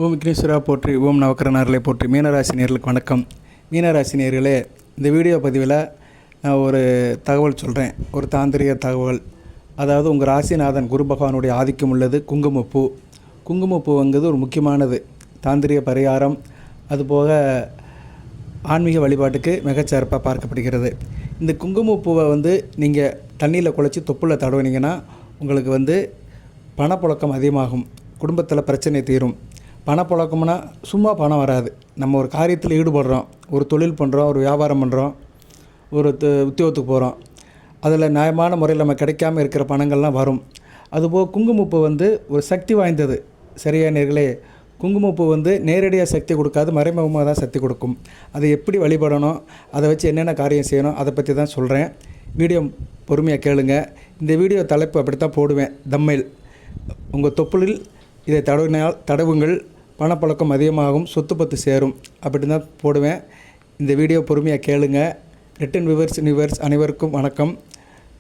ஓம் விக்னேஸ்வரா போற்றி, ஓம் நவக்கரனார்களை போற்றி. மீனராசி நேர்களுக்கு வணக்கம். மீனராசி நேர்களே, இந்த வீடியோ பதிவில் நான் ஒரு தகவல் சொல்கிறேன், ஒரு தாந்திரிக தகவல். அதாவது உங்கள் ராசிநாதன் குரு பகவானுடைய ஆதிக்கம் உள்ளது குங்குமப்பூ. குங்குமப்பூங்கிறது ஒரு முக்கியமானது தாந்திரிக பரிகாரம், அதுபோக ஆன்மீக வழிபாட்டுக்கு மிகச்சிறப்பாக பார்க்கப்படுகிறது. இந்த குங்குமப்பூவை நீங்கள் தண்ணியில் குழச்சி தொப்புல தடவினீங்கன்னா உங்களுக்கு பணப்புழக்கம் அதிகமாகும், குடும்பத்தில் பிரச்சனை தீரும். பணப்புழக்கம்னா சும்மா பணம் வராது. நம்ம ஒரு காரியத்தில் ஈடுபடுறோம், ஒரு தொழில் பண்ணுறோம், ஒரு வியாபாரம் பண்ணுறோம், ஒரு உத்தியோகத்துக்கு போகிறோம், அதில் நியாயமான முறையில் நம்ம கிடைக்காமல் இருக்கிற பணங்கள்லாம் வரும். அதுபோக குங்குமப்பூ ஒரு சக்தி வாய்ந்தது. சரியா நேர்களே, குங்குமப்பூ நேரடியாக சக்தி கொடுக்காது, மறைமுகமாக தான் சக்தி கொடுக்கும். அதை எப்படி வழிபடணும், அதை வச்சு என்னென்ன காரியம் செய்யணும், அதை பற்றி தான் சொல்கிறேன். வீடியோ பொறுமையாக கேளுங்க. இந்த வீடியோ தலைப்பு அப்படி தான் போடுவேன், தம்மைல். உங்கள் தொப்புளில் இதை தடவுங்கள், பணப்பழக்கம் அதிகமாகும், சொத்து பத்து சேரும், அப்படி தான் போடுவேன். இந்த வீடியோ பொறுமையாக கேளுங்க. ரிட்டன் வியூவர்ஸ் அனைவருக்கும் வணக்கம்.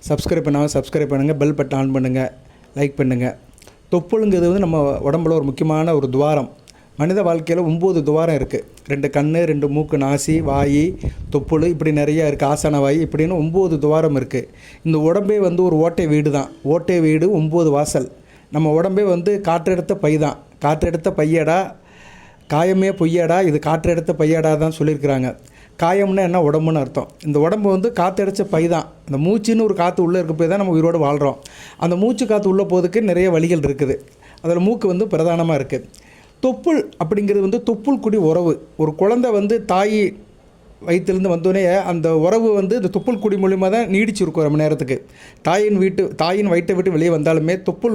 சப்ஸ்கிரைப் பண்ணாமல் சப்ஸ்கிரைப் பண்ணுங்கள், பெல் பட்டன் ஆன் பண்ணுங்கள், லைக் பண்ணுங்கள். தொப்புளுங்கிறது நம்ம உடம்புல ஒரு முக்கியமான ஒரு துவாரம். மனித வாழ்க்கையில் 9 துவாரம் இருக்குது. 2 கண், 2 மூக்கு, நாசி, வாய், தொப்புள், இப்படி நிறையா இருக்குது. ஆசன வாய், இப்படின்னு 9 துவாரம் இருக்குது. இந்த உடம்பே ஒரு ஓட்டை வீடு தான். ஓட்டை வீடு 9 வாசல். நம்ம உடம்பே காற்றெடுத்த பை தான். காற்றெடுத்த பையடா, காயமே பொய்யடா, இது காற்றெடுத்த பையடா தான் சொல்லியிருக்கிறாங்க. காயம்னா என்ன, உடம்புன்னு அர்த்தம். இந்த உடம்பு காற்றடிச்ச பை தான். அந்த மூச்சுன்னு ஒரு காற்று உள்ளே இருக்க போய் தான் நம்ம உயிரோடு வாழ்கிறோம். அந்த மூச்சு காற்று உள்ளே போகிறதுக்கு நிறைய வழிகள் இருக்குது. அதில் மூக்கு பிரதானமாக இருக்குது. தொப்புள் அப்படிங்கிறது தொப்புள் குடி உறவு. ஒரு குழந்தை தாய் வயிற்றுலேருந்து வந்தோடனே அந்த உறவு இந்த தொப்புள் குடி மூலிமா தான் நீடிச்சிருக்கும் ரொம்ப நேரத்துக்கு. தாயின் வயிற்றை விட்டு வெளியே வந்தாலுமே தொப்புள்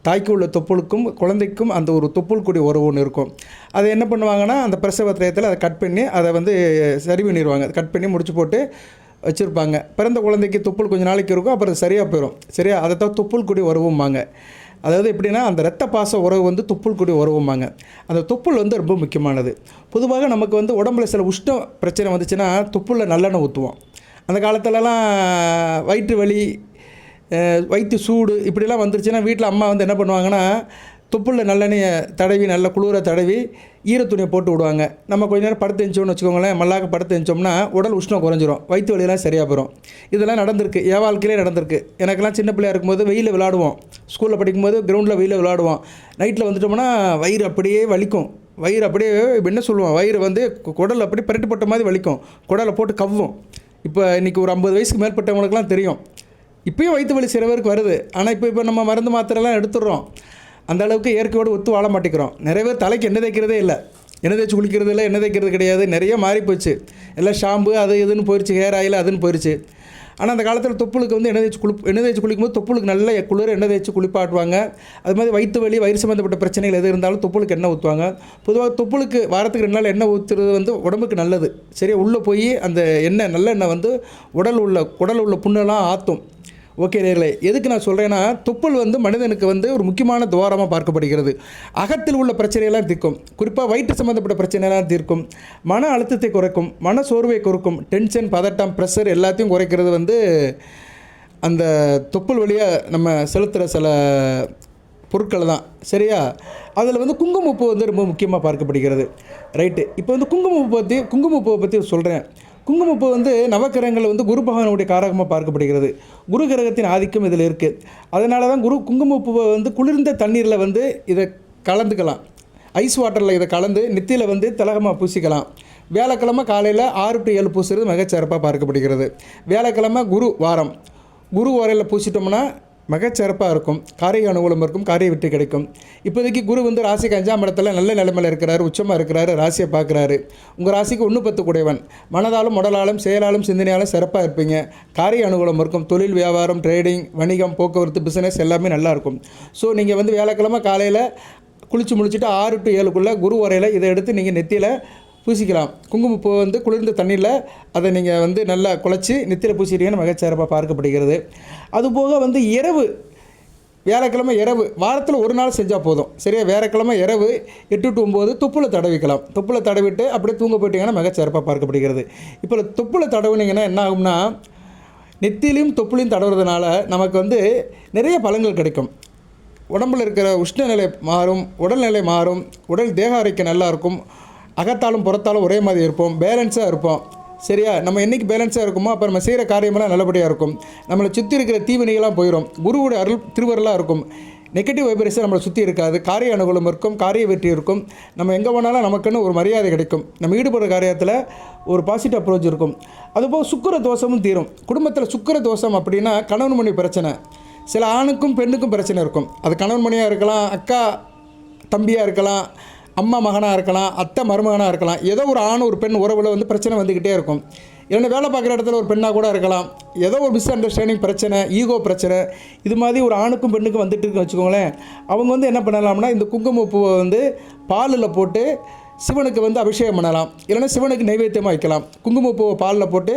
தாய்க்கு உள்ள தொப்புளுக்கும் குழந்தைக்கும் அந்த ஒரு தொப்புள் குடி உறவு ஒன்று இருக்கும். அதை என்ன பண்ணுவாங்கன்னா, அந்த பிரசவ திரயத்தில் அதை கட் பண்ணி அதை சரி பண்ணிடுவாங்க. கட் பண்ணி முடிச்சு போட்டு வச்சுருப்பாங்க. பிறந்த குழந்தைக்கு தொப்புள் கொஞ்சம் நாளைக்கு இருக்கும், அப்புறம் சரியாக போயிடும். சரியா, அதை தான் தொப்புள் குடி உறவும்பாங்க. அதாவது எப்படின்னா, அந்த இரத்த பாச உறவு தொப்புள் குடி உறவும்பாங்க. அந்த தொப்புள் ரொம்ப முக்கியமானது. பொதுவாக நமக்கு உடம்புல சில உஷ்ண பிரச்சனை வந்துச்சுன்னா தொப்புளில் நல்லெண்ணெய் ஊற்றுவோம். அந்த காலத்துலலாம் வயிற்று வலி, வயிற்று சூடு இப்படிலாம் வந்துருச்சுன்னா வீட்டில் அம்மா என்ன பண்ணுவாங்கன்னா, தொப்புளில் நல்லெண்ணெயை தடவி, நல்ல குளிரை தடவி ஈரத்துணியை போட்டு விடுவாங்க. நம்ம கொஞ்ச நேரம் படுத்து எழுந்தோம்னு வச்சுக்கோங்களேன், மல்லாக்க படுத்து எழுந்தோம்னா உடல் உஷ்ணம் குறைஞ்சிரும், வயிற்று வலியெல்லாம் சரியாக போயிடும். இதெல்லாம் நடந்திருக்கு, என் வாழ்க்கையிலே நடந்திருக்கு. எனக்கெல்லாம் சின்ன பிள்ளையாக இருக்கும்போது வெயிலில் விளாடுவோம். ஸ்கூலில் படிக்கும்போது கிரவுண்டில் வெயிலில் விளாடுவோம். நைட்டில் வந்துட்டோம்னா வயிறு அப்படியே வலிக்கும். வயிறு அப்படியே என்ன சொல்லுவோம், வயிறு குடல் அப்படியே பரட்டுப்பட்ட மாதிரி வலிக்கும், குடலை போட்டு கவ்வும். இப்போ இன்றைக்கி ஒரு 50 வயசுக்கு மேற்பட்டவங்களுக்குலாம் தெரியும். இப்போயும் வயிற்று வலி சில பேருக்கு வருது. ஆனால் இப்போ நம்ம மருந்து மாத்திரைலாம் எடுத்துடுறோம். அந்த அளவுக்கு இயற்கையோடு ஒத்து வாழ மாட்டேங்கிறோம். நிறைய பேர் தலைக்கு எண்ணெய் தேய்க்கிறதே இல்லை, எண்ணெய் தேய்ச்சி குளிக்கிறது இல்லை, எண்ணெய் தேய்க்கிறது கிடையாது. நிறைய மாறி போச்சு. எல்லாம் ஷாம்பு அது இதுன்னு போயிடுச்சு, ஹேர் ஆயில் அதுன்னு போயிடுச்சு. ஆனால் அந்த காலத்தில் தொப்புளுக்கு எண்ணெய் தேய்ச்சி குளிக்கும்போது தொப்புளுக்கு நல்ல குளிர் எண்ணெய் தேய்ச்சி குளிப்பாட்டுவாங்க. அது மாதிரி வயிற்று வலி, வயிறு சம்மந்தப்பட்ட பிரச்சனைகள் எது இருந்தாலும் தொப்புளுக்கு எண்ணெய் ஊற்றுவாங்க. பொதுவாக தொப்புளுக்கு வாரத்துக்கு 2 நாள் எண்ணெய் ஊற்றுறது உடம்புக்கு நல்லது. சரியா, உள்ளே போய் அந்த எண்ணெய் நல்ல எண்ணெய் உடல் உள்ள புண்ணெல்லாம் ஆற்றும். ஓகே நேர்களே, எதுக்கு நான் சொல்கிறேன்னா, தொப்புள் மனிதனுக்கு ஒரு முக்கியமான துவாரமாக பார்க்கப்படுகிறது. அகத்தில் உள்ள பிரச்சனையெல்லாம் தீர்க்கும். குறிப்பாக வயிற்று சம்மந்தப்பட்ட பிரச்சனையெல்லாம் தீர்க்கும். மன அழுத்தத்தை குறைக்கும், மன சோர்வை குறைக்கும், டென்ஷன், பதட்டம், ப்ரெஷர் எல்லாத்தையும் குறைக்கிறது அந்த தொப்புள் வழியாக நம்ம செலுத்துகிற சில பொருட்கள் தான். சரியா, அதில் குங்குமப்பூ ரொம்ப முக்கியமாக பார்க்கப்படுகிறது. ரைட்டு, இப்போ குங்குமப்பூவை பற்றி சொல்கிறேன். குங்குமப்பூ நவக்கிரகங்கள் குரு பகவானுடைய காரகமாக பார்க்கப்படுகிறது. குரு கிரகத்தின் ஆதிக்கம் இதில் இருக்குது. அதனால தான் குங்குமப்பூவை குளிர்ந்த தண்ணீரில் இதை கலந்துக்கலாம். ஐஸ் வாட்டரில் இதை கலந்து நெத்தியில் திலகமாக பூசிக்கலாம். வியாழக்கிழமை காலையில் 6 to 7 பூசுறது மிகச்சிறப்பாக பார்க்கப்படுகிறது. வியாழக்கிழமை குரு வாரையில் பூசிட்டோம்னா மிகச்சிறப்பாக இருக்கும். காரிய அனுகூலம் இருக்கும், காரிய வெற்றி கிடைக்கும். இப்போதைக்கு குரு ராசிக்கு 5ஆம் இடத்துல நல்ல நிலைமையில் இருக்கிறாரு, உச்சமாக இருக்கிறாரு, ராசியை பார்க்குறாரு. உங்கள் ராசிக்கு 1-10 கூடையவன். மனதாலும் உடலாலும் செயலாலும் சிந்தனையாலும் சிறப்பாக இருப்பீங்க. காரிய அனுகூலம் இருக்கும். தொழில், வியாபாரம், ட்ரேடிங், வணிகம், போக்குவரத்து, பிஸ்னஸ் எல்லாமே நல்லாயிருக்கும். ஸோ நீங்கள் வியாழக்கிழமை காலையில் குளித்து முடிச்சுட்டு 6 to 7க்குள்ளே குரு வரையில் இதை எடுத்து நீங்கள் நெத்தியில் பூசிக்கலாம். குங்குமப்பூ குளிர்ந்த தண்ணியில் அதை நீங்கள் நல்லா குழச்சி நெத்தியில் பூசிட்டீங்கன்னு மிகச்சிறப்பாக பார்க்கப்படுகிறது. அதுபோக இரவு, வியாழக்கிழமை இரவு, வாரத்தில் 1 நாள் செஞ்சால் போதும். சரியா, வியாழக்கிழமை இரவு 8 to 9 தொப்புளை தடவிக்கலாம். தொப்புளை தடவிட்டு அப்படியே தூங்க போயிட்டீங்கன்னா மிகச்சிறப்பாக பார்க்கப்படுகிறது. இப்போ தொப்புளை தடவினீங்கன்னா என்ன ஆகும்னா, நெத்திலையும் தொப்புளையும் தடவுறதுனால நமக்கு நிறைய பலன்கள் கிடைக்கும். உடம்பில் இருக்கிற உஷ்ணநிலை மாறும், உடல்நிலை மாறும், உடல் தேக ஆரோக்கியம் நல்லாயிருக்கும், அகத்தாலும் புறத்தாலும் ஒரே மாதிரி இருப்போம், பேலன்ஸாக இருப்போம். சரியா? நம்ம என்றைக்கு பேலன்ஸாக இருக்குமோ அப்போ நம்ம செய்கிற காரியமெல்லாம் நல்லபடியாக இருக்கும். நம்மளை சுற்றி இருக்கிற தீவினைகள்லாம் போயிடும். குருவுடைய அருள் திருவருளாக இருக்கும். நெகட்டிவ் வைப்ரேஷன் நம்மளை சுற்றி இருக்காது. காரிய அனுகூலம் இருக்கும், காரிய வெற்றி இருக்கும். நம்ம எங்கே போனாலும் நமக்குன்னு ஒரு மரியாதை கிடைக்கும். நம்ம ஈடுபடுற காரியத்தில் ஒரு பாசிட்டிவ் அப்ரோச் இருக்கும். அதுபோல் சுக்கிர தோஷமும் தீரும். குடும்பத்தில் சுக்கிர தோஷம் அப்படின்னா கணவன் மனைவி பிரச்சனை. சில ஆணுக்கும் பெண்ணுக்கும் பிரச்சனை இருக்கும். அது கணவன் மனைவியாக இருக்கலாம், அக்கா தம்பியாக இருக்கலாம், அம்மா மகனாக இருக்கலாம், அத்தை மருமகனாக இருக்கலாம். ஏதோ ஒரு ஆண் ஒரு பெண் உறவில் வந்து பிரச்சனை வந்துக்கிட்டே இருக்கும். இல்லைன்னா வேலை பார்க்குற இடத்துல ஒரு பெண்ணாக கூட இருக்கலாம். ஏதோ ஒரு மிஸ் அண்டர்ஸ்டாண்டிங் பிரச்சனை, ஈகோ பிரச்சனை, இது மாதிரி ஒரு ஆணுக்கும் பெண்ணுக்கும் வந்துட்டு இருக்குன்னு வச்சுக்கோங்களேன். அவங்க வந்து என்ன பண்ணலாம்னா இந்த குங்குமப்பூவை வந்து பாலில் போட்டு சிவனுக்கு வந்து அபிஷேகம் பண்ணலாம். இல்லைன்னா சிவனுக்கு நைவேத்தியமாக வைக்கலாம். குங்குமப்பூவை பாலில் போட்டு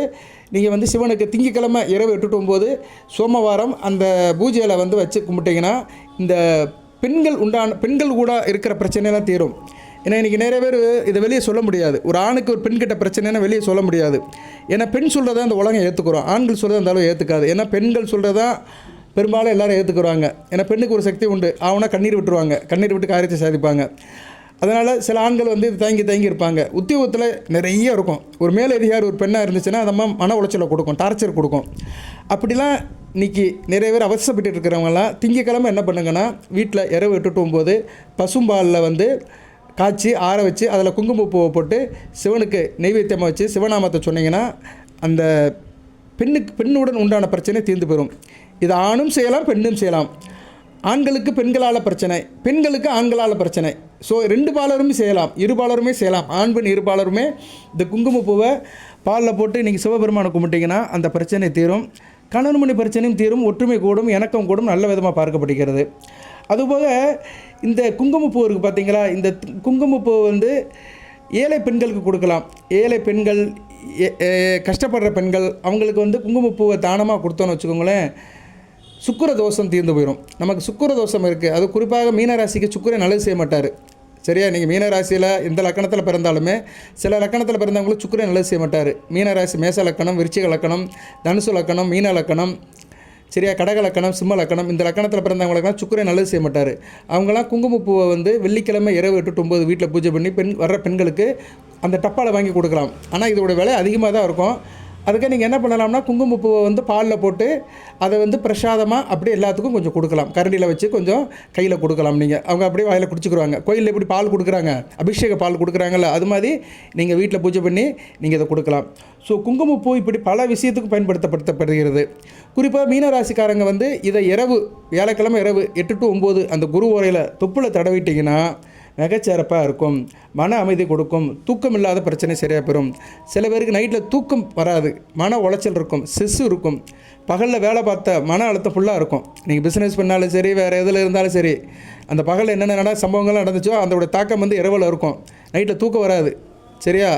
நீங்கள் வந்து சிவனுக்கு திங்கக்கிழமை இரவு 8-9 சோமவாரம் அந்த பூஜையில் வந்து வச்சு கும்பிட்டிங்கன்னா இந்த பெண்கள் கூட இருக்கிற பிரச்சனைலாம் தீரும். ஏன்னா இன்றைக்கி நிறைய பேர் இதை வெளியே சொல்ல முடியாது. ஒரு ஆணுக்கு ஒரு பெண் கிட்ட பிரச்சனைனா வெளியே சொல்ல முடியாது. ஏன்னா பெண் சொல்கிறதா அந்த உலகம் ஏற்றுக்கிறோம், ஆண்கள் சொல்கிறதா அந்த அளவு ஏற்றுக்காது. ஏன்னா பெண்கள் சொல்கிறதா பெரும்பாலும் எல்லோரும் ஏற்றுக்குறாங்க. ஏன்னா பெண்ணுக்கு ஒரு சக்தி உண்டு, அவனா கண்ணீர் விட்டுருவாங்க, கண்ணீர் விட்டு காரியத்தை சாதிப்பாங்க. அதனால் சில ஆண்கள் வந்து தயங்கி இருப்பாங்க. உத்தியோகத்தில் நிறைய இருக்கும். ஒரு மேலதிகாரி ஒரு பெண்ணாக இருந்துச்சுன்னா அந்த மன உளைச்சலை கொடுக்கும், டார்ச்சர் கொடுக்கும். அப்படிலாம் இன்றைக்கி நிறைய பேர் அவசரப்பட்டு இருக்கிறவங்கலாம் திங்கக்கிழமை என்ன பண்ணுங்கன்னா வீட்டில் இரவு 8-9 பசும்பாலில் வந்து காய்ச்சி ஆற வச்சு அதில் குங்குமப்பூவை போட்டு சிவனுக்கு நெய்வேத்தியமாக வச்சு சிவநாமத்தை சொன்னீங்கன்னா அந்த பெண்ணுடன் உண்டான பிரச்சனை தீர்ந்து போயிடும். இது ஆணும் செய்யலாம், பெண்ணும் செய்யலாம். ஆண்களுக்கு பெண்களால் பிரச்சனை, பெண்களுக்கு ஆண்களால் பிரச்சனை. ஸோ 2 பாலருமே செய்யலாம், 2 பாலருமே செய்யலாம். ஆண் பெண் 2 பாலருமே இந்த குங்குமப்பூவை பாலில் போட்டு நீங்கள் சிவபெருமானை கும்பிட்டிங்கன்னா அந்த பிரச்சனை தீரும். கணவன் மனைவி பிரச்சனையும் தீரும், ஒற்றுமை கூடும், இணக்கம் கூடும், நல்ல விதமாக பார்க்கப்படுகிறது. அதுபோக இந்த குங்குமப்பூ இருக்குது பார்த்தீங்களா, இந்த குங்குமப்பூ வந்து ஏழை பெண்களுக்கு கொடுக்கலாம். ஏழை பெண்கள், கஷ்டப்படுற பெண்கள், அவங்களுக்கு வந்து குங்குமப்பூவை தானமாக கொடுத்தோன்னு வச்சுக்கோங்களேன், சுக்கிர தோஷம் தீர்ந்து போயிடும். நமக்கு சுக்கிர தோஷம் இருக்குது. அது குறிப்பாக மீனராசிக்கு சுக்கிரன் நல்லது செய்ய மாட்டார். சரியா? நீங்கள் மீனராசியில் எந்த லக்கணத்தில் பிறந்தாலுமே சில லக்கணத்தில் பிறந்தவங்களுக்கு சுக்கிரன் நல்லது செய்ய மாட்டார். மீனராசி மேச லக்கணம், விருச்சிக லக்கணம், தனுசு லக்கணம், மீன லக்கணம், சரியா, கடக லக்கணம், சிம்ம லக்கணம், இந்த லக்கணத்தில் பிறந்தவங்களுக்குலாம் சுக்கிரன் நல்லது செய்ய மாட்டார். அவங்களாம் குங்குமப்பூவை வந்து வெள்ளிக்கிழமை இரவு 8-9 வீட்டில் பூஜை பண்ணி வர்ற பெண்களுக்கு அந்த டப்பாவில் வாங்கி கொடுக்கலாம். ஆனால் இதோட விலை அதிகமாக தான் இருக்கும். அதுக்கு நீங்கள் என்ன பண்ணலாம்னா குங்குமப்பூவை வந்து பாலில் போட்டு அதை வந்து பிரசாதமாக அப்படியே எல்லாத்துக்கும் கொஞ்சம் கொடுக்கலாம். கரண்டியில் வச்சு கொஞ்சம் கையில் கொடுக்கலாம். நீங்கள் அவங்க அப்படியே வாயில் குடிச்சிக்கிறாங்க. கோயிலில் எப்படி பால் கொடுக்குறாங்க, அபிஷேக பால் கொடுக்குறாங்கல்ல, அது மாதிரி நீங்கள் வீட்டில் பூஜை பண்ணி நீங்கள் இதை கொடுக்கலாம். ஸோ குங்குமப்பூ இப்படி பல விஷயத்துக்கு பயன்படுத்தப்படுகிறது. குறிப்பாக மீனராசிக்காரங்க வந்து இதை வியாழக்கிழமை இரவு 8-9 அந்த குரு ஓரையில் தொப்புல தடவிட்டிங்கன்னா மிகச்சிறப்பாக இருக்கும், மன அமைதி கொடுக்கும், தூக்கம் இல்லாத பிரச்சனை சரியாக பெறும். சில பேருக்கு நைட்டில் தூக்கம் வராது, மன உளைச்சல் இருக்கும், ஸ்ட்ரெஸ் இருக்கும், பகலில் வேலை பார்த்த மன அழுத்தம் ஃபுல்லாக இருக்கும். நீங்கள் பிஸ்னஸ் பண்ணாலும் சரி, வேறு எதில் இருந்தாலும் சரி, அந்த பகலில் என்னென்ன சம்பவங்கள்லாம் நடந்துச்சோ அதோட தாக்கம் வந்து இரவில் இருக்கும். நைட்டில் தூக்கம் வராது. சரியா?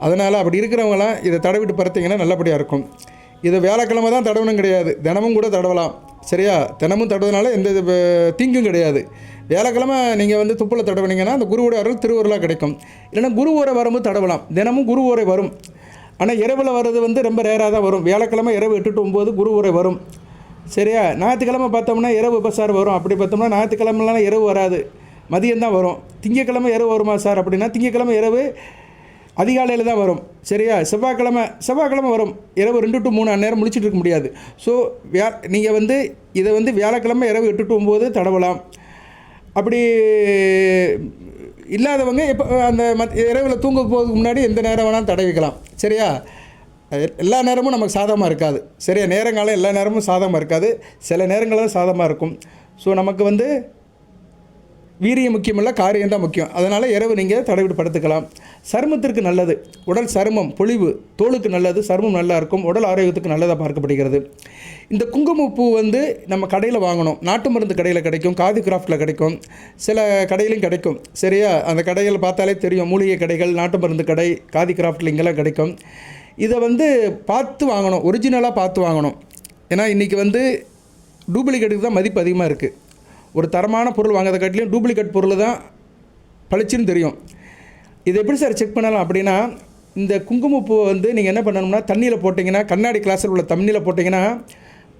அதனால் அப்படி இருக்கிறவங்களாம் இதை தடவிட்டு படுத்திங்கன்னா நல்லபடியாக இருக்கும். இதை வியாழக்கிழமை தான் தடவணும் கிடையாது, தினமும் கூட தடவலாம். சரியா? தினமும் தடவுறதுனால எந்த தீங்கும் கிடையாது. வியாழக்கிழமை நீங்கள் வந்து துப்பில் தடவினீங்கன்னா அந்த குருவோட அருள் திருவருளாக கிடைக்கும். இல்லைன்னா குரு ஓரை வரும்போது தடவலாம். தினமும் குரு ஓரை வரும். ஆனால் இரவில் வர்றது வந்து ரொம்ப ரேராக தான் வரும். வியாழக்கிழமை இரவு 8-9 குரு ஓரை வரும். சரியா? ஞாயிற்றுக்கிழமை பார்த்தோம்னா இரவு சார் வரும். அப்படி பார்த்தோம்னா ஞாயிற்றுக்கிழமெலாம் இரவு வராது, மதியம் தான் வரும். திங்கக்கிழமை இரவு வருமா சார் அப்படின்னா திங்கக்கிழமை இரவு அதிகாலையில் தான் வரும். சரியா? செவ்வாய்க்கிழமை வரும். இரவு 2-3 நேரம் முழிச்சிட்டு இருக்க முடியாது. ஸோ நீங்கள் வந்து இதை வந்து வியாழக்கிழமை இரவு 8-9 தடவலாம். அப்படி இல்லாதவங்க இப்போ அந்த இரவில் தூங்க போகிறதுக்கு முன்னாடி எந்த நேரம் வேணாலும் தடவிக்கலாம். சரியா? எல்லா நேரமும் நமக்கு சாதகமாக இருக்காது. சரியா? நேரங்காலம் எல்லா நேரமும் சாதகமாக இருக்காது, சில நேரங்களில் தான் சாதகமாக இருக்கும். ஸோ நமக்கு வந்து வீரியம் முக்கியம் இல்லை, காரியம் தான் முக்கியம். அதனால் இரவு நீங்கள் தடவிட்டு படுத்துக்கலாம். சருமத்திற்கு நல்லது, உடல் சருமம் பொலிவு, தோலுக்கு நல்லது, சருமம் நல்லா இருக்கும், உடல் ஆரோக்கியத்துக்கு நல்லதாக பார்க்கப்படுகிறது. இந்த குங்குமப்பூ வந்து நம்ம கடையில் வாங்கணும். நாட்டு மருந்து கடையில் கிடைக்கும், காதி கிராஃப்டில் கிடைக்கும், சில கடையிலையும் கிடைக்கும். சரியா? அந்த கடையில் பார்த்தாலே தெரியும், மூலிகை கடைகள், நாட்டு மருந்து கடை, காதி கிராஃப்டில் இங்கெல்லாம் கிடைக்கும். இதை வந்து பார்த்து வாங்கணும், ஒரிஜினலாக பார்த்து வாங்கணும். ஏன்னா இன்றைக்கி வந்து டூப்ளிகேட்டுக்கு தான் மதிப்பு அதிகமாக இருக்குது. ஒரு தரமான பொருள் வாங்கிறத காட்டிலையும் டூப்ளிகேட் பொருள் தான் பளிச்சுன்னு தெரியும். இது எப்படி சார் செக் பண்ணலாம் அப்படின்னா, இந்த குங்குமப்பூவை வந்து நீங்கள் என்ன பண்ணணும்னா தண்ணியில் போட்டிங்கன்னா, கண்ணாடி கிளாஸில் உள்ள தண்ணியில் போட்டிங்கன்னா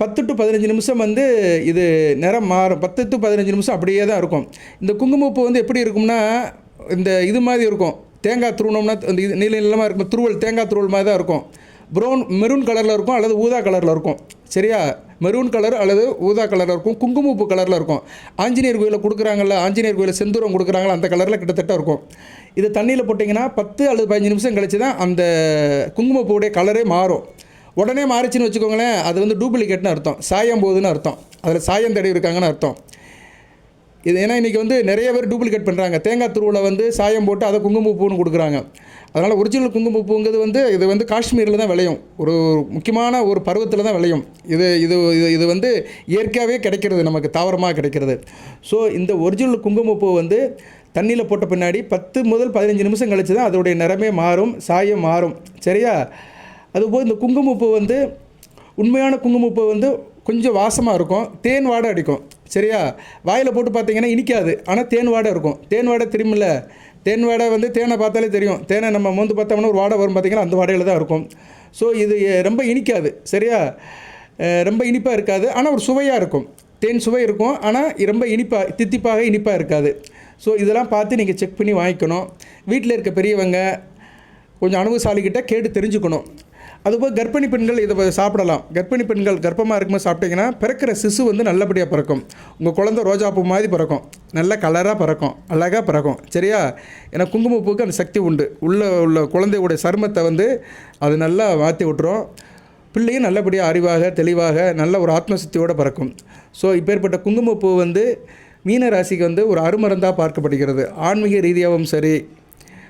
10 to 15 நிமிஷம் வந்து இது நிறம் மாறும். 10 to 15 நிமிஷம் அப்படியே தான் இருக்கும். இந்த குங்குமப்பூ வந்து எப்படி இருக்கும்னா, இந்த இது மாதிரி இருக்கும். தேங்காய் துருவனோம்னா இந்த இது நீல நீளமாக இருக்கும், துருவல் தேங்காய் துருவல் மாதிரி தான் இருக்கும். மெரூன் கலரில் இருக்கும் அல்லது ஊதா கலரில் இருக்கும். சரியா, மெரூன் கலர் அல்லது ஊதா கலரில் இருக்கும். குங்குமப்பூ கலரில் இருக்கும். ஆஞ்சநேயர் கோயிலில் கொடுக்குறாங்கல்ல, ஆஞ்சநேயர் கோயிலில் செந்தூரம் கொடுக்குறாங்களா, அந்த கலரில் கிட்டத்தட்ட இருக்கும். இது தண்ணியில் போட்டிங்கன்னா 10 அல்லது 15 நிமிஷம் கழிச்சு தான் அந்த குங்குமப்பூவுடைய கலரே மாறும். உடனே மாறிச்சின்னு வச்சுக்கோங்களேன், அது வந்து டூப்ளிகேட்னு அர்த்தம், சாயம் போகுதுன்னு அர்த்தம், அதில் சாயம் தடவி இருக்காங்கன்னு அர்த்தம். இது ஏன்னா இன்றைக்கி வந்து நிறைய பேர் டூப்ளிகேட் பண்ணுறாங்க. தேங்காய் துருவில் வந்து சாயம் போட்டு அதை குங்குமப்பூன்னு கொடுக்குறாங்க. அதனால் ஒரிஜினல் குங்குமப்பூங்கிறது வந்து இது வந்து காஷ்மீரில் தான் விளையும், ஒரு முக்கியமான ஒரு பருவத்தில் தான் விளையும். இது இது இது வந்து இயற்கையாகவே கிடைக்கிறது, நமக்கு தாவரமாக கிடைக்கிறது. ஸோ இந்த ஒரிஜினல் குங்குமப்பூ வந்து தண்ணியில் போட்ட பின்னாடி 10 முதல் 15 நிமிஷம் கழிச்சு தான் அதோடைய நிறமே மாறும், சாயம் மாறும். சரியா, அதுபோல் இந்த குங்குமப்பூ வந்து உண்மையான குங்குமப்பூ வந்து கொஞ்சம் வாசமாக இருக்கும், தேன் வாடை அடிக்கும். சரியா, வாயில் போட்டு பார்த்தீங்கன்னா இனிக்காது, ஆனால் தேன் வாடை இருக்கும். தேன் வாடை தெரியுமில்ல, தேன் வாடை வந்து தேனை பார்த்தாலே தெரியும். தேனை நம்ம மோந்து பார்த்தோம்னா ஒரு வாடை வரும் பார்த்தீங்கன்னா, அந்த வாடையில் தான் இருக்கும். ஸோ இது ரொம்ப இனிக்காது. சரியா, ரொம்ப இனிப்பாக இருக்காது, ஆனால் ஒரு சுவையாக இருக்கும். தேன் சுவை இருக்கும், ஆனால் ரொம்ப தித்திப்பாக இனிப்பாக இருக்காது. ஸோ இதெல்லாம் பார்த்து நீங்கள் செக் பண்ணி வாங்கிக்கணும். வீட்டில் இருக்க பெரியவங்க கொஞ்சம் அனுபவசாலிக்கிட்ட கேட்டு தெரிஞ்சுக்கணும். அதுபோல் கர்ப்பிணி பெண்கள் இதை சாப்பிடலாம். கர்ப்பிணி பெண்கள் கர்ப்பமாக இருக்கும்போது சாப்பிட்டிங்கன்னா பிறக்கிற சிசு வந்து நல்லபடியாக பிறக்கும். உங்கள் குழந்தை ரோஜாப்பூ மாதிரி பிறக்கும், நல்ல கலராக பிறக்கும், அழகாக பிறக்கும். சரியா, ஏன்னா குங்குமப்பூக்கு அந்த சக்தி உண்டு. உள்ள குழந்தையுடைய சருமத்தை வந்து அது நல்லா மாற்றி விட்டுரும். பிள்ளையும் நல்லபடியாக அறிவாக தெளிவாக நல்ல ஒரு ஆத்மசக்தியோடு பிறக்கும். ஸோ இப்பேற்பட்ட குங்குமப்பூ வந்து மீன ராசிக்கு வந்து ஒரு அருமருந்தாக பார்க்கப்படுகிறது. ஆன்மீக ரீதியாகவும் சரி,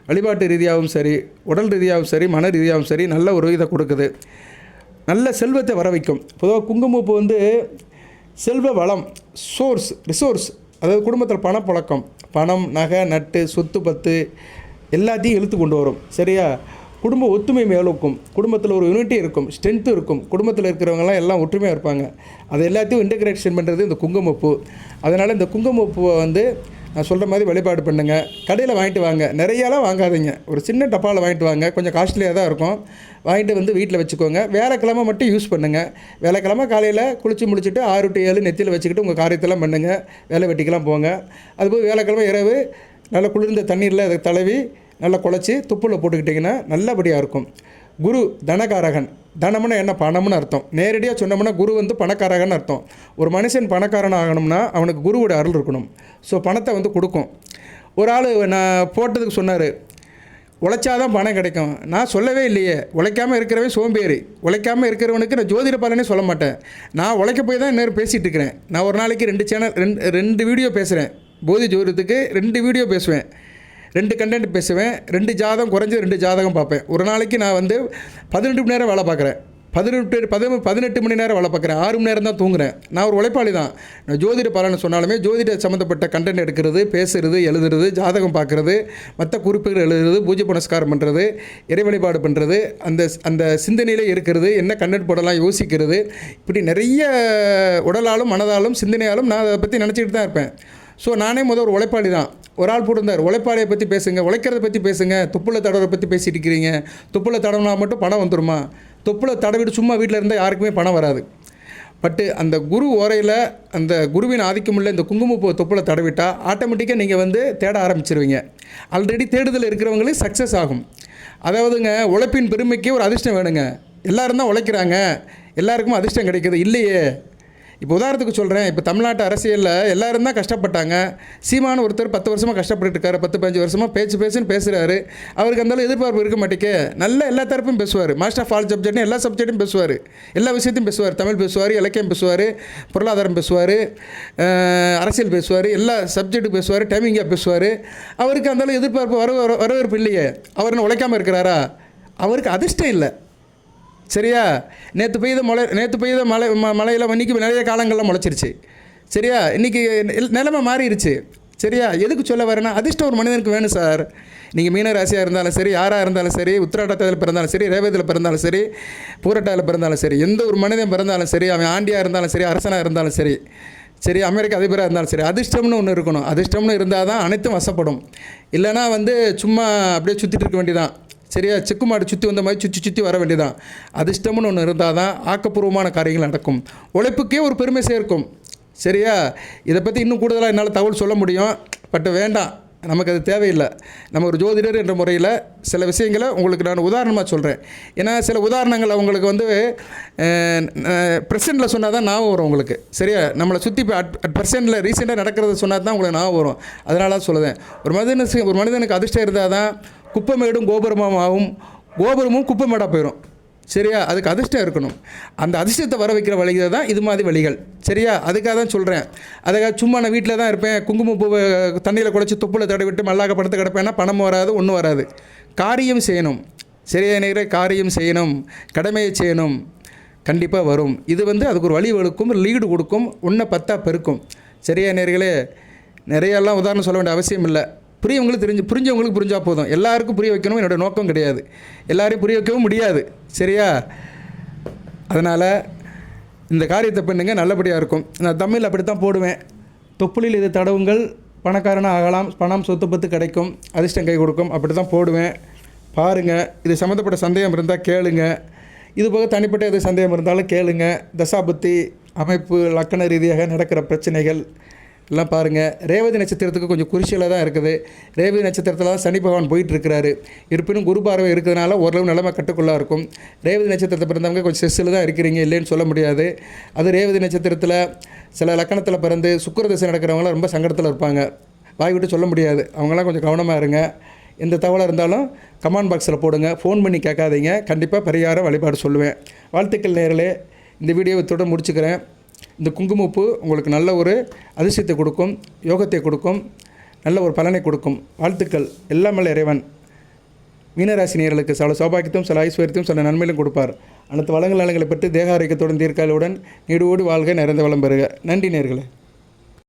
வழிபாட்டு ரீதியாகவும் சரி, உடல் ரீதியாகவும் சரி, மன ரீதியாகவும் சரி, நல்ல ஒரு இதை கொடுக்குது. நல்ல செல்வத்தை வர வைக்கும். பொதுவாக குங்குமப்பூ வந்து செல்வ வளம், ரிசோர்ஸ், அதாவது குடும்பத்தில் பணப்புழக்கம், பணம், நகை, நட்டு, சொத்து பத்து எல்லாத்தையும் இழுத்து கொண்டு வரும். சரியா, குடும்ப ஒத்துமை மேலோக்கும், குடும்பத்தில் ஒரு யூனிட்டி இருக்கும், ஸ்ட்ரென்த்து இருக்கும், குடும்பத்தில் இருக்கிறவங்கலாம் எல்லாம் ஒற்றுமையாக இருப்பாங்க. அது எல்லாத்தையும் இன்டகிரேஷன் பண்ணுறது இந்த குங்குமப்பூ. அதனால் இந்த குங்குமப்பூவை வந்து நான் சொல்கிற மாதிரி வழிபாடு பண்ணுங்கள். கடையில் வாங்கிட்டு வாங்க, நிறையாலாம் வாங்காதீங்க, ஒரு சின்ன டப்பாவில் வாங்கிட்டு வாங்க, கொஞ்சம் காஸ்ட்லியாக தான் இருக்கும். வாங்கிட்டு வந்து வீட்டில் வச்சுக்கோங்க. வேலைக்கிழமை மட்டும் யூஸ் பண்ணுங்கள். வேலைக்கிழமை காலையில் குளித்து முடிச்சுட்டு 6 to 7 நெத்தியில் வச்சுக்கிட்டு உங்கள் காரியத்தெல்லாம் பண்ணுங்கள், வேலை வெட்டிக்கெல்லாம் போங்க. அதுபோல் வேலைக்கிழமை இரவு நல்லா குளிர்ந்த தண்ணீரில் அதை தடவி நல்லா குழச்சி துப்புல போட்டுக்கிட்டிங்கன்னா நல்லபடியாக இருக்கும். குரு தனகாரகன், தனம்னா என்ன, பணம்னு அர்த்தம். நேரடியாக சொன்னோம்னா குரு வந்து பணக்காரகன்னு அர்த்தம். ஒரு மனுஷன் பணக்காரன் ஆகணும்னா அவனுக்கு குருவோட அருள் இருக்கணும். ஸோ பணத்தை வந்து கொடுக்கும். ஒரு ஆள் நான் போட்டதுக்கு சொன்னார், உழைச்சாதான் பணம் கிடைக்கும். நான் சொல்லவே இல்லையே, உழைக்காமல் இருக்கிறவன் சோம்பேறி. உழைக்காமல் இருக்கிறவனுக்கு நான் ஜோதிட பலனே சொல்ல மாட்டேன். நான் உழைக்க போய் தான் இன்னும் பேசிகிட்டு இருக்கிறேன். நான் ஒரு நாளைக்கு 2 சேனல் 2 வீடியோ பேசுகிறேன். போதி ஜோதிடத்துக்கு 2 வீடியோ பேசுவேன், 2 கண்டென்ட் பேசுவேன், 2 ஜாதகம் குறைஞ்சது 2 ஜாதகம் பார்ப்பேன். ஒரு நாளைக்கு நான் வந்து 18 மணி நேரம் வேலை பார்க்குறேன், 18 மணி நேரம் வேலை பார்க்குறேன், 6 மணி நேரம் தான் தூங்குறேன். நான் ஒரு உழைப்பாளி தான். நான் ஜோதிட பலன்னு சொன்னாலுமே ஜோதிட சம்மந்தப்பட்ட கண்டென்ட் எடுக்கிறது, பேசுகிறது, எழுதுறது, ஜாதகம் பார்க்குறது, மற்ற குறிப்புகள் எழுதுறது, பூஜை புனஸ்காரம் பண்ணுறது, இறை வழிபாடு பண்ணுறது, அந்த சிந்தனையிலே இருக்கிறது, என்ன கண்டென்ட் போடலாம் யோசிக்கிறது, இப்படி நிறைய உடலாலும் மனதாலும் சிந்தனையாலும் நான் அதை பற்றி நினச்சிக்கிட்டு தான் இருப்பேன். ஸோ நானே ஒரு உழைப்பாளி தான். ஒரு ஆள் போட்டிருந்தார், உழைப்பாளியை பற்றி பேசுங்க, உழைக்கிறத பற்றி பேசுங்க, துப்புல தடவை பற்றி பேசிட்டு இருக்கிறீங்க. துப்புல தடவினா மட்டும் பணம் வந்துடுமா? துப்புல தடவிட்டு சும்மா வீட்டில் இருந்தால் யாருக்குமே பணம் வராது. பட்டு அந்த குரு ஓரையில் அந்த குருவின் ஆதிக்கமுள்ள இந்த குங்குமப்பூ தொப்புல தடவிட்டால் ஆட்டோமேட்டிக்காக நீங்கள் வந்து தேட ஆரம்பிச்சிருவீங்க. ஆல்ரெடி தேடுதல் இருக்கிறவங்களுக்கு சக்ஸஸ் ஆகும். அதாவதுங்க, உழைப்பின் பெருமைக்கு ஒரு அதிர்ஷ்டம் வேணுங்க. எல்லோரும் தான் உழைக்கிறாங்க, எல்லாருக்கும் அதிர்ஷ்டம் கிடைக்கிது இல்லையே. இப்போ உதாரணத்துக்கு சொல்கிறேன், இப்போ தமிழ்நாட்டு அரசியலில் எல்லோரும் தான் கஷ்டப்பட்டாங்க. சீமான் ஒருத்தர் 10 வருஷமாக கஷ்டப்பட்டு இருக்காரு, 10-15 வருஷமாக பேசுன்னு பேசுகிறாரு. அவருக்கு அந்தாலும் எதிர்பார்ப்பு இருக்க மாட்டேங்க. நல்ல எல்லா தரப்பும் பேசுவார், மாஸ்டர் ஆஃப் ஆல் சப்ஜெக்ட்னு எல்லா சப்ஜெக்ட்டும் பேசுவார், எல்லா விஷயத்தையும் பேசுவார். தமிழ் பேசுவார், இலக்கியம் பேசுவார், பொருளாதாரம் பேசுவார், அரசியல் பேசுவார், எல்லா சப்ஜெக்ட்டும் பேசுவார், டைமிங்காக பேசுவார். அவருக்கு அந்தாலும் எதிர்பார்ப்பு வரவேற்பு இல்லையே. அவர் என்ன உழைக்காமல் இருக்கிறாரா? அவருக்கு அதிர்ஷ்டம் இல்லை. சரியா, நேற்று பெய்த மழையில் இன்றைக்கி நிறைய காலங்கள்லாம் முளைச்சிருச்சு. சரியா, இன்றைக்கி நிலைமை மாறிடுச்சு. சரியா, எதுக்கு சொல்ல வரேன்னா, அதிர்ஷ்டம் ஒரு மனிதனுக்கு வேணும் சார். நீங்கள் மீன ராசியாக இருந்தாலும் சரி, யாராக இருந்தாலும் சரி, உத்திராட்டத்தில் பிறந்தாலும் சரி, ரேவதியில் பிறந்தாலும் சரி, பூரட்டாவில் பிறந்தாலும் சரி, எந்த ஒரு மனிதன் பிறந்தாலும் சரி, அவன் ஆண்டியாக இருந்தாலும் சரி, அரசனாக இருந்தாலும் சரி, சரி, அமெரிக்க அதிபராக இருந்தாலும் சரி, அதிர்ஷ்டம்னு ஒன்று இருக்கணும். அதிர்ஷ்டம்னு இருந்தால் தான் அனைத்தும் வசப்படும். இல்லைனா வந்து சும்மா அப்படியே சுற்றிட்டு இருக்க வேண்டியதான். சரியா? செக்கு மாடு சுற்றி வந்த மாதிரி சுற்றி சுற்றி வர வேண்டியதான். அதிர்ஷ்டம்னு ஒன்று இருந்தால் தான் ஆக்கப்பூர்வமான காரியங்கள் நடக்கும். உழைப்புக்கே ஒரு பெருமை சேர்க்கும். சரியா? இதை பற்றி இன்னும் கூடுதலாக என்னால் தகவல் சொல்ல முடியும். பட் வேண்டாம், நமக்கு அது தேவையில்லை. நம்ம ஒரு ஜோதிடர் என்ற முறையில் சில விஷயங்களை உங்களுக்கு நான் உதாரணமாக சொல்கிறேன். ஏன்னா சில உதாரணங்கள் அவங்களுக்கு வந்து ப்ரெசென்ட்டில் சொன்னால் தான் ஞாபகம் வரும் உங்களுக்கு. சரியா? நம்மளை சுற்றி இப்போ அட் ப்ரெசென்ட்டில் ரீசெண்டாக நடக்கிறத சொன்னால் தான் உங்களுக்கு ஞாபகம் வரும். அதனால தான் சொல்லுவேன். ஒரு மனிதனுக்கு அதிர்ஷ்டம் இருந்தால் தான் குப்பைமேடும் கோபுரமாகவும், கோபுரமும் குப்பைமேடாக போயிடும். சரியா? அதுக்கு அதிர்ஷ்டம் இருக்கணும். அந்த அதிர்ஷ்டத்தை வர வைக்கிற வழிகள் தான் இது மாதிரி வழிகள். சரியா? அதுக்காக தான் சொல்கிறேன். அதுக்காக சும்மா நான் வீட்டில் தான் இருப்பேன், குங்குமப்பூவை தண்ணியில் குழச்சி தொப்புல தடவி விட்டு மல்லாக்க படுத்து கிடப்பேன்னா பணம் வராது, ஒன்றும் வராது. காரியம் செய்யணும். சரியா நேயர்களே? காரியம் செய்யணும், கடமையை செய்யணும், கண்டிப்பாக வரும். இது வந்து அதுக்கு ஒரு வழி கொடுக்கும், லீடு கொடுக்கும், 1 10 பெருக்கும். சரியா நேயர்களே? நிறையெல்லாம் உதாரணம் சொல்ல வேண்டிய அவசியம் இல்லை. புரிஞ்சவங்களுக்கு புரிஞ்சால் போதும். எல்லாருக்கும் புரிய வைக்கணும் என்னோடய நோக்கம் கிடையாது. எல்லாரையும் புரிய வைக்கவும் முடியாது. சரியா? அதனால் இந்த காரியத்தை பண்ணுங்க, நல்லபடியாக இருக்கும். நான் தமிழ் அப்படி தான் போடுவேன். தொப்புளில் இது தடவுங்கள், பணக்காரனாக ஆகலாம், பணம் சொத்து பத்து கிடைக்கும், அதிர்ஷ்டம் கை கொடுக்கும், அப்படி தான் போடுவேன். பாருங்கள். இது சம்மந்தப்பட்ட சந்தேகம் இருந்தால் கேளுங்க. இது போக தனிப்பட்ட எது சந்தேகம் இருந்தாலும் கேளுங்க. தசாபுத்தி அமைப்பு லக்கண ரீதியாக நடக்கிற பிரச்சனைகள் எல்லாம் பாருங்கள். ரேவதி நட்சத்திரத்துக்கு கொஞ்சம் குறிச்சியில் தான் இருக்குது. ரேவதி நட்சத்திரத்தில் தான் சனி பகவான் போயிட்டுருக்கிறாரு. இருப்பினும் குரு பார்வை இருக்கிறதுனால ஓரளவு நிலைமை கட்டுக்குள்ளாக இருக்கும். ரேவதி நட்சத்திரத்தை பிறந்தவங்க கொஞ்சம் ஸ்ட்ரெஸ்ஸில் தான் இருக்கிறீங்க, இல்லைன்னு சொல்ல முடியாது. அது ரேவதி நட்சத்திரத்தில் சில லக்கணத்தில் பிறந்து சுக்கிரதசை நடக்கிறவங்களாம் ரொம்ப சங்கடத்தில் இருப்பாங்க. வாய் விட்டு சொல்ல முடியாது. அவங்களாம் கொஞ்சம் கவனமாக இருங்க. எந்த தகவலாக இருந்தாலும் கமெண்ட் பாக்ஸில் போடுங்க. ஃபோன் பண்ணி கேட்காதீங்க. கண்டிப்பாக பரிகார வழிபாடு சொல்லுவேன். வாழ்த்துக்கள் நேயர்களே. இந்த வீடியோவை தொடர்ந்து முடிச்சுக்கிறேன். இந்த குங்குமப்பூ உங்களுக்கு நல்ல ஒரு அதிர்ஷ்டத்தை கொடுக்கும், யோகத்தை கொடுக்கும், நல்ல ஒரு பலனை கொடுக்கும். வாழ்த்துக்கள். எல்லாம் வல்ல இறைவன் மீனராசி நேயர்களுக்கு சில சௌபாக்கியத்தையும் சில ஐஸ்வர்யத்தையும் சில நன்மையிலும் கொடுப்பார். அனைத்து வளங்கள் நலங்களை பெற்று தேக ஆரோக்கியத்துடன் தீர்க்காலுடன் நீடோடி வாழ்க, நிறைந்த வளம் பெறுக. நன்றி நேயர்களே.